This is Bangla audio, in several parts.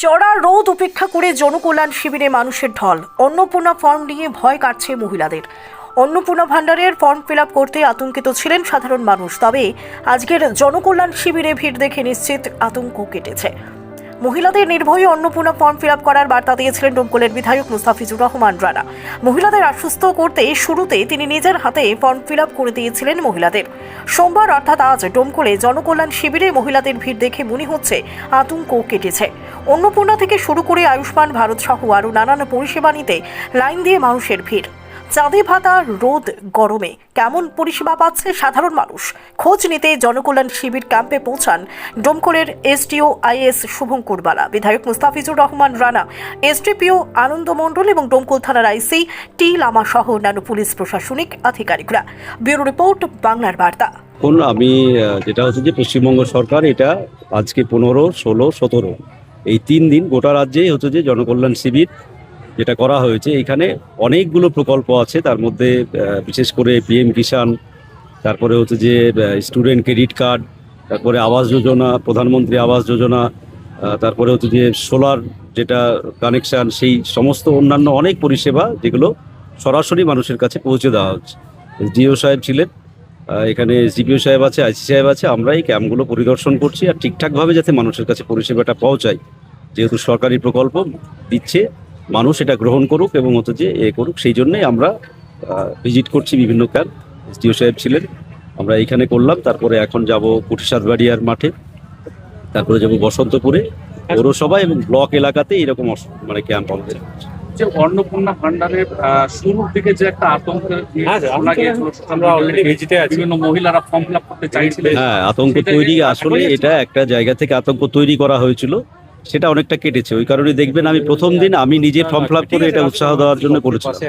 চড়া রোদ উপেক্ষা করে জনকল্যাণ শিবিরে মানুষের ঢল। অন্নপূর্ণা ফর্ম নিয়ে ভয় কাটছে মহিলাদের। অন্নপূর্ণা ভান্ডারের ফর্ম ফিল আপ করতে আতঙ্কিত ছিলেন সাধারণ মানুষ। তবে আজকের জনকল্যাণ শিবিরে ভিড় দেখে নিশ্চিত আতঙ্ক কেটেছে। মহিলাদের নির্ভয়ে অন্নপূর্ণা ফর্ম ফিল আপ করার বার্তা দিয়েছিলেন ডোমকলের বিধায়ক মুস্তাফিজুর রহমান রানা। মহিলাদের আশ্বস্ত করতে শুরুতে তিনি নিজের হাতে ফর্ম ফিল আপ করে দিয়েছিলেন মহিলাদের। সোমবার অর্থাৎ আজ ডোমকলে জনকল্যাণ শিবিরে মহিলাদের ভিড় দেখে মনে হচ্ছে আতঙ্ক কেটেছে। অন্নপূর্ণা থেকে শুরু করে আয়ুষ্মান ভারত সহ আরও নানান পরিষেবা নিতে লাইন দিয়ে মানুষের ভিড়। চাঁদে ভাতা রোদ গরমে কেমন পরিষেবা পাচ্ছে সাধারণ মানুষ, খোঁজ নিতে জনকল্যাণ শিবির ক্যাম্পে পৌঁছান ডোমকলের এসডিও আইএস শুভঙ্কর বালা, বিধায়ক মুস্তাফিজুর রহমান রানা, এসডিপিও আনন্দ মণ্ডল এবং ডোমকল থানার আইসি টি লামা সহ অন্যান্য পুলিশ প্রশাসনিক আধিকারিকরা। ব্যুরো রিপোর্ট, বাংলার বার্তা। আমি যেটা হচ্ছে যে পশ্চিমবঙ্গ সরকার এটা আজকে 15, 16, 17 এই 3 দিন গোটা রাজ্যেই হচ্ছে যে জনকল্যাণ শিবির যেটা করা হয়েছে। এখানে অনেকগুলো প্রকল্প আছে, তার মধ্যে বিশেষ করে পিএম কিষাণ, তারপরে হচ্ছে যে স্টুডেন্ট ক্রেডিট কার্ড, তারপরে আবাস যোজনা, প্রধানমন্ত্রী আবাস যোজনা, তারপরে হচ্ছে যে সোলার যেটা কানেকশান, সেই সমস্ত অন্যান্য অনেক পরিষেবা যেগুলো সরাসরি মানুষের কাছে পৌঁছে দেওয়া হচ্ছে। ডিও সাহেব ছিলেন এখানে, জিপিও সাহেব আছে, আইসি সাহেব আছে। আমরা এই ক্যাম্পগুলো পরিদর্শন করছি আর ঠিকঠাকভাবে যাতে মানুষের কাছে পরিষেবাটা পৌঁছায়, যেহেতু সরকারি প্রকল্প দিচ্ছে, মানুষ এটা গ্রহণ করুক এবং হচ্ছে যে করুক, সেই জন্যই আমরা ভিজিট করছি বিভিন্ন ক্যাম্প। এসডিও সাহেব ছিলেন, আমরা এইখানে করলাম। তারপরে এখন যাব কুটিসাদবাড়িয়ার মাঠে, তারপরে যাব বসন্তপুরে পৌরসভা এবং ব্লক এলাকাতে এরকম মানে ক্যাম্প আমাদের। যে অন্নপূর্ণা ভান্ডারের শুরুর দিকে যে একটা আতঙ্ক বিভিন্ন মহিলারা ফর্ম ফিল আপ করতে চাইছিলেন, হ্যাঁ, আতঙ্ক তৈরি, আসলে এটা একটা জায়গা থেকে আতঙ্ক তৈরি করা হয়েছিল, সেটা অনেকটা কেটেছে। ওই কারণে দেখবেন আমি প্রথম দিন আমি নিজে ফর্ম ফিল আপ করে এটা উৎসাহ দেওয়ার জন্য করেছিলাম।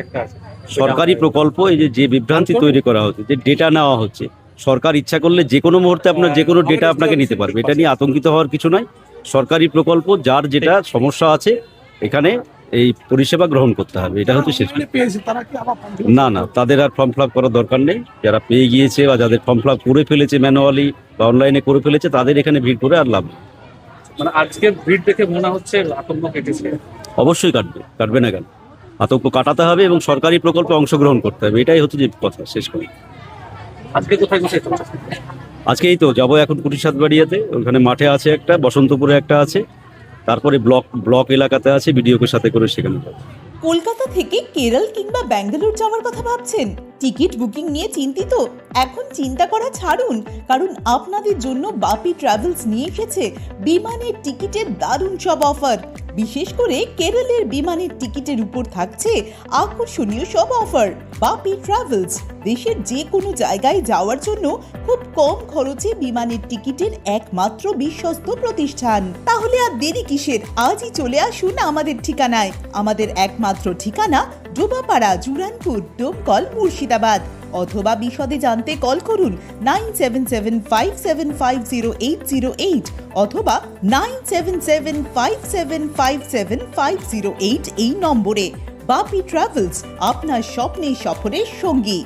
সরকারি প্রকল্প এই যে বিভ্রান্তি তৈরি করা হচ্ছে, যে ডেটা নেওয়া হচ্ছে, সরকার ইচ্ছা করলে যে কোনো মুহূর্তে আপনার যে কোনো ডেটা আপনাকে নিতে পারবে, এটা নিয়ে আতঙ্কিত হওয়ার কিছু নয়। সরকারি প্রকল্প যার যেটা সমস্যা আছে এখানে এই পরিষেবা গ্রহণ করতে হবে, এটা হচ্ছে শেষ। না, তাদের আর ফর্ম ফিল আপ করার দরকার নেই। যারা পেয়ে গিয়েছে বা যাদের ফর্ম ফিল আপ করে ফেলেছে ম্যানুয়ালি বা অনলাইনে করে ফেলেছে, তাদের এখানে ভিড় করে আর লাভ নেই। মানে আজকের ভিড় দেখে মনে হচ্ছে আতঙ্ক কেটেছে। অবশ্যই কাটবে না কেন? আতঙ্ক কাটাতে হবে এবং সরকারি প্রকল্পে অংশগ্রহণ করতে হবে, এটাই হচ্ছে যে কথা। শেষ করি। আজকে কোথায় কোথায় চলছে? আজকে এই তো যাবো এখন কুটিসাদবাড়িয়াতে, ওখানে মাঠে আছে একটা, বসন্তপুরে একটা আছে, তারপরে ব্লক এলাকাতে আছে, বিডিওকে সাথে করে সেখানে যাবো। কলকাতা থেকে কেরল কিংবা ব্যাঙ্গালোর যাওয়ার কথা ভাবছেন? টিকিট বুকিং নিয়ে চিন্তিত? এখন চিন্তা করা ছাড়ুন, কারণ আপনাদের জন্য বাপি ট্রাভেলস নিয়ে এসেছে বিমানের টিকিটের দারুণ সব অফার। বিশেষ করে কেরলের বিমানের টিকিটের উপর থাকছে আকর্ষণীয় সব অফার। বাপি ট্রাভেলস দেশের যে কোনো জায়গায় যাওয়ার জন্য খুব কম খরচে বিমানের টিকিটের একমাত্র বিশ্বস্ত প্রতিষ্ঠান। তাহলে আর দেরি কিসের? আজই চলে আসুন আমাদের ঠিকানায়। আমাদের একমাত্র ঠিকানা ডোবাপাড়া, জুরানপুর, ডোমকল, মুর্শিদাবাদ। অথবা বিশদে জানতে কল করুন 9775750808 অথবা 9775757508 এই নম্বরে। বাপি ট্রাভেলস, আপনার স্বপ্নের সফরের সঙ্গী।